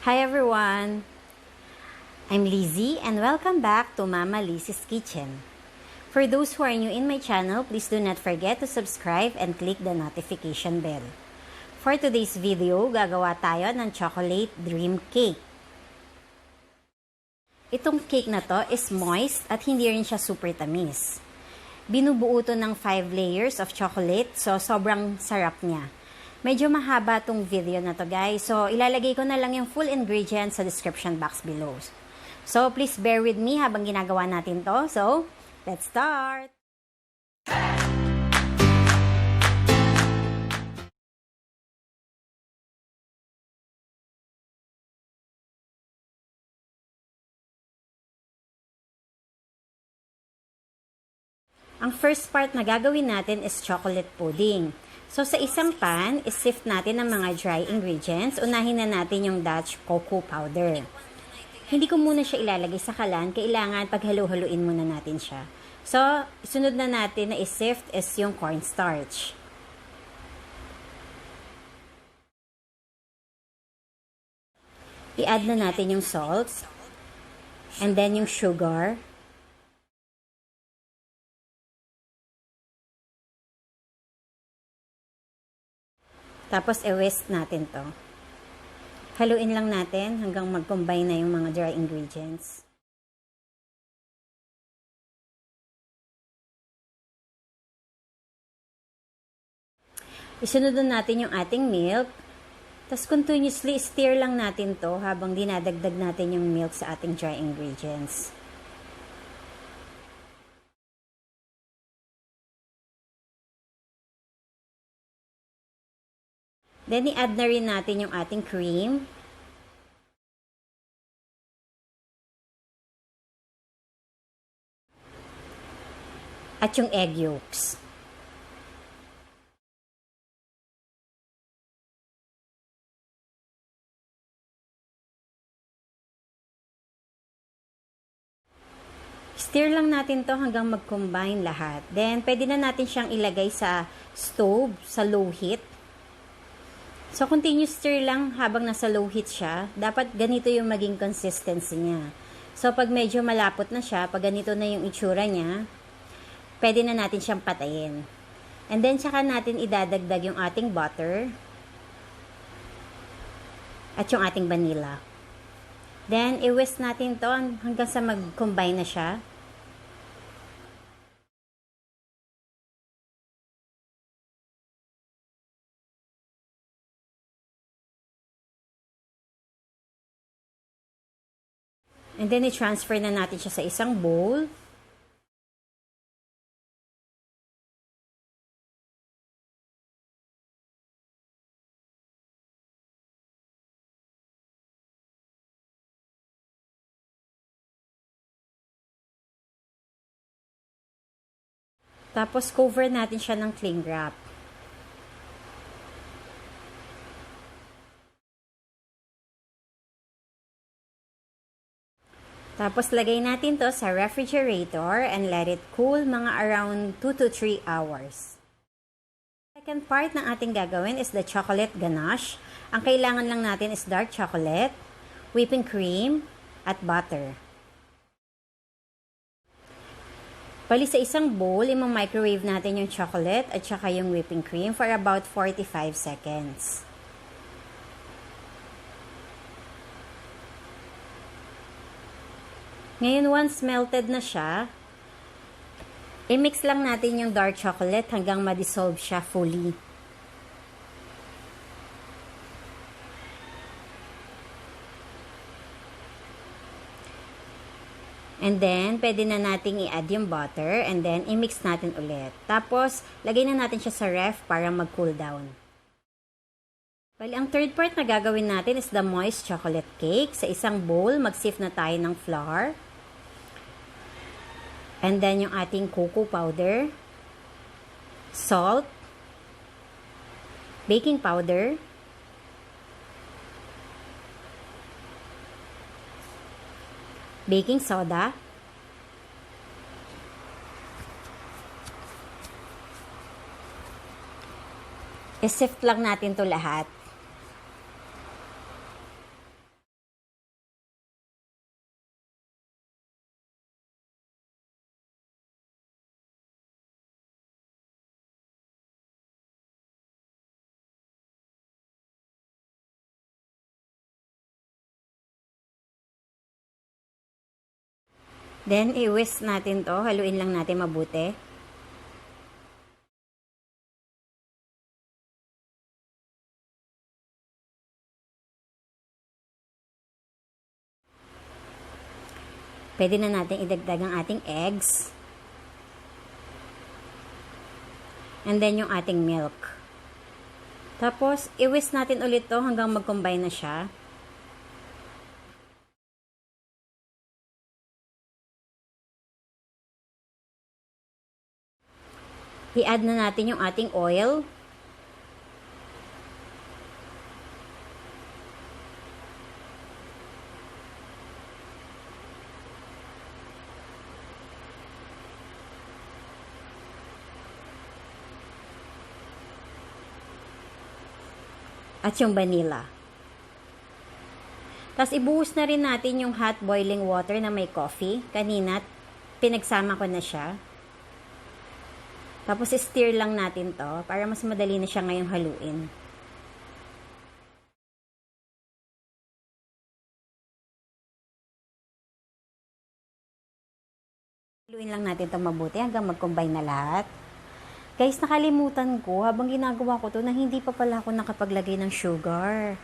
Hi everyone! I'm Lizzie and welcome back to Mama Lizzie's Kitchen. For those who are new in my channel, please do not forget to subscribe and click the notification bell. For today's video, gagawa tayo ng chocolate dream cake. Itong cake na to is moist at hindi rin siya super tamis. Binubuo to ng 5 layers of chocolate, so sobrang sarap niya. Medyo mahaba tong video na to guys, so ilalagay ko na lang yung full ingredients sa description box below. So please bear with me habang ginagawa natin to. So, let's start! Ang first part na gagawin natin is chocolate pudding. So, sa isang pan, is-sift natin ang mga dry ingredients. Unahin na natin yung Dutch cocoa powder. Hindi ko muna siya ilalagay sa kalan. Kailangan paghalo-haluin muna natin siya. So, sunod na natin na is-sift is yung cornstarch. I-add na natin yung salts. And then yung sugar. Tapos, i-whisk natin to. Haluin lang natin hanggang mag-combine na yung mga dry ingredients. Isunod natin yung ating milk. Tapos, continuously stir lang natin to habang dinadagdag natin yung milk sa ating dry ingredients. Then, i-add na rin natin yung ating cream. At yung egg yolks. Stir lang natin to hanggang mag-combine lahat. Then, pwede na natin siyang ilagay sa stove, sa low heat. So, continuous stir lang habang nasa low heat siya. Dapat ganito yung maging consistency niya. So, pag medyo malapot na siya, pag ganito na yung itsura niya, pwede na natin siyang patayin. And then, tsaka natin idadagdag yung ating butter at yung ating vanilla. Then, i-whisk natin to hanggang sa mag-combine na siya. And then, i-transfer na natin siya sa isang bowl. Tapos, cover natin siya ng cling wrap. Tapos, lagay natin to sa refrigerator and let it cool mga around 2 to 3 hours. Second part ng ating gagawin is the chocolate ganache. Ang kailangan lang natin is dark chocolate, whipping cream, at butter. Bali sa isang bowl, i-microwave natin yung chocolate at saka yung whipping cream for about 45 seconds. Ngayon, once melted na siya, i-mix lang natin yung dark chocolate hanggang ma-dissolve siya fully. And then, pwede na nating i-add yung butter and then i-mix natin ulit. Tapos, lagay na natin siya sa ref para mag-cool down. Bali, ang third part na gagawin natin is the moist chocolate cake. Sa isang bowl, mag-sift na tayo ng flour. And then, yung ating cocoa powder, salt, baking powder, baking soda, i-sift lang natin to lahat. Then, i-whisk natin to. Haluin lang natin mabuti. Pwede na natin idagdag ang ating eggs. And then, yung ating milk. Tapos, i-whisk natin ulit to hanggang mag-combine na siya. I-add na natin yung ating oil. At yung vanilla. Tapos, ibuhos na rin natin yung hot boiling water na may coffee. Kanina, pinagsama ko na siya. Tapos, stir lang natin to para mas madali na siya ngayong haluin. Haluin lang natin to mabuti hanggang mag-combine na lahat. Guys, nakalimutan ko habang ginagawa ko to na hindi pa pala ako nakapaglagay ng sugar.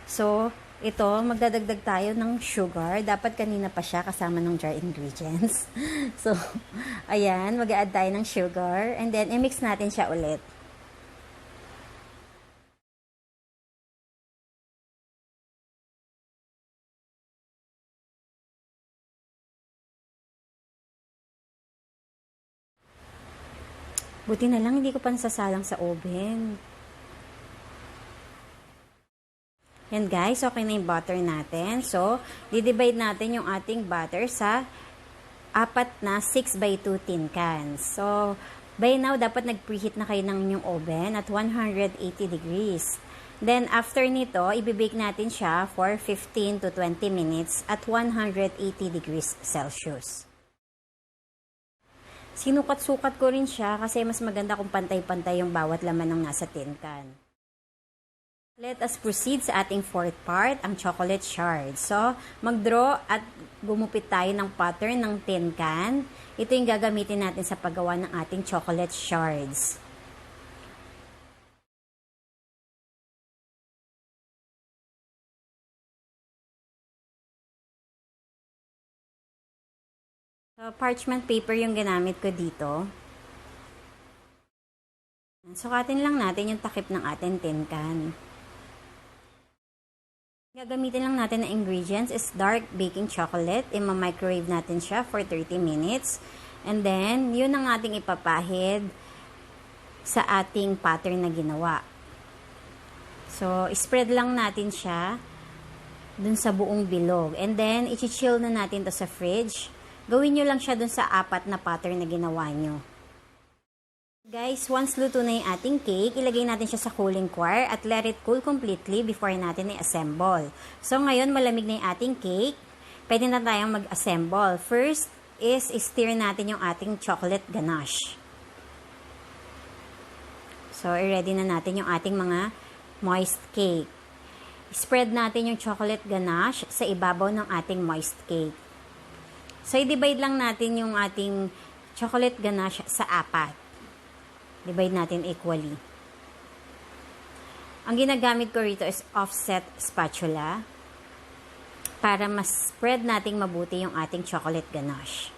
So, ito, magdadagdag tayo ng sugar. Dapat kanina pa siya kasama ng dry ingredients. So, ayan, mag-a-add tayo ng sugar. And then, i-mix natin siya ulit. Buti na lang, hindi ko pa nasasalang sa oven. Yan guys, okay na yung butter natin. So, didivide natin yung ating butter sa 4 na 6x2 tin cans. So, by now, dapat nag-preheat na kayo ng inyong oven at 180 degrees. Then, after nito, ibibake natin siya for 15 to 20 minutes at 180 degrees Celsius. Sinukat-sukat ko rin siya kasi mas maganda kung pantay-pantay yung bawat laman ng nasa tin can. Let us proceed sa ating fourth part, ang chocolate shards. So, mag-draw at gumupit tayo ng pattern ng tin can. Ito yung gagamitin natin sa paggawa ng ating chocolate shards. So, parchment paper yung ginamit ko dito. Sukatin lang natin yung takip ng ating tin can. Gagamitin lang natin na ingredients is dark baking chocolate. I-microwave natin siya for 30 minutes. And then, yun ang ating ipapahid sa ating pattern na ginawa. So, spread lang natin siya dun sa buong bilog. And then, i-chill na natin to sa fridge. Gawin nyo lang siya dun sa 4 na pattern na ginawa nyo. Guys, once luto na yung ating cake, ilagay natin siya sa cooling coir at let it cool completely before natin i-assemble. So, ngayon malamig na yung ating cake. Pwede na tayong mag-assemble. First is stir natin yung ating chocolate ganache. So, i-ready na natin yung ating mga moist cake. Spread natin yung chocolate ganache sa ibabaw ng ating moist cake. So, i-divide lang natin yung ating chocolate ganache sa 4. Divide natin equally. Ang ginagamit ko rito is offset spatula para mas spread nating mabuti yung ating chocolate ganache.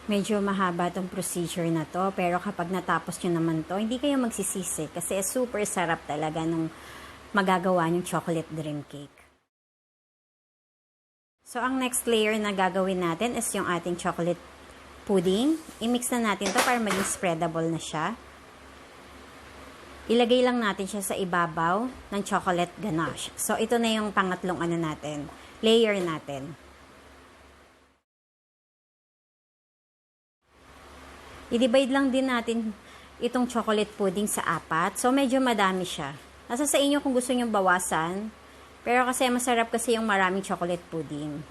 Medyo mahaba tong procedure na to, pero kapag natapos nyo naman to, hindi kayo magsisisi kasi super sarap talaga nung magagawa nyong chocolate dream cake. So, ang next layer na gagawin natin is yung ating chocolate pudding. I-mix na natin to para maging spreadable na siya. Ilagay lang natin siya sa ibabaw ng chocolate ganache. So, ito na yung pangatlong layer natin. I-divide lang din natin itong chocolate pudding sa 4. So, medyo madami siya. Nasa sa inyo kung gusto nyo bawasan. Pero kasi masarap kasi yung maraming chocolate pudding.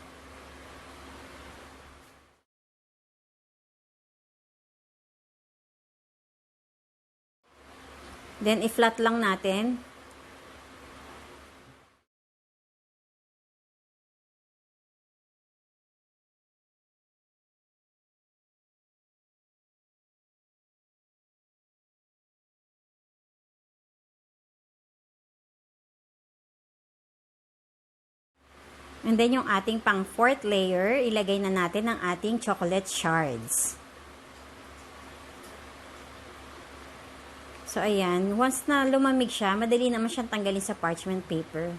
Then, i-flat lang natin. And then, yung ating pang 4th layer, ilagay na natin ang ating chocolate shards. So, ayan. Once na lumamig siya, madali naman siyang tanggalin sa parchment paper.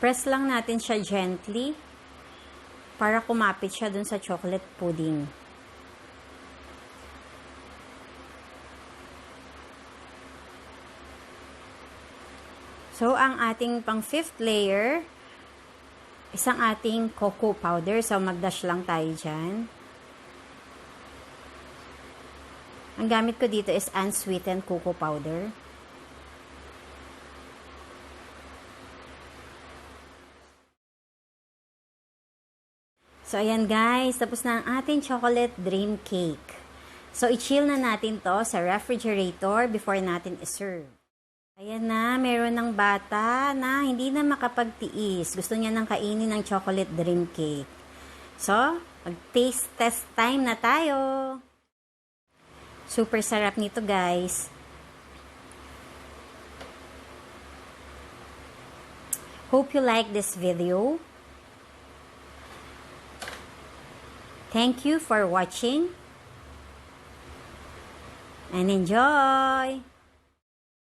Press lang natin siya gently para kumapit siya dun sa chocolate pudding. So, ang ating pang 5th layer, isang ating cocoa powder. So, mag-dash lang tayo dyan. Ang gamit ko dito is unsweetened cocoa powder. So, ayan guys, tapos na ang ating chocolate dream cake. So, i-chill na natin to sa refrigerator before natin i-serve. Ayan na, meron ng bata na hindi na makapagtiis. Gusto niya nang kainin ng chocolate dream cake. So, mag-taste test time na tayo. Super sarap nito guys. Hope you like this video. Thank you for watching and enjoy!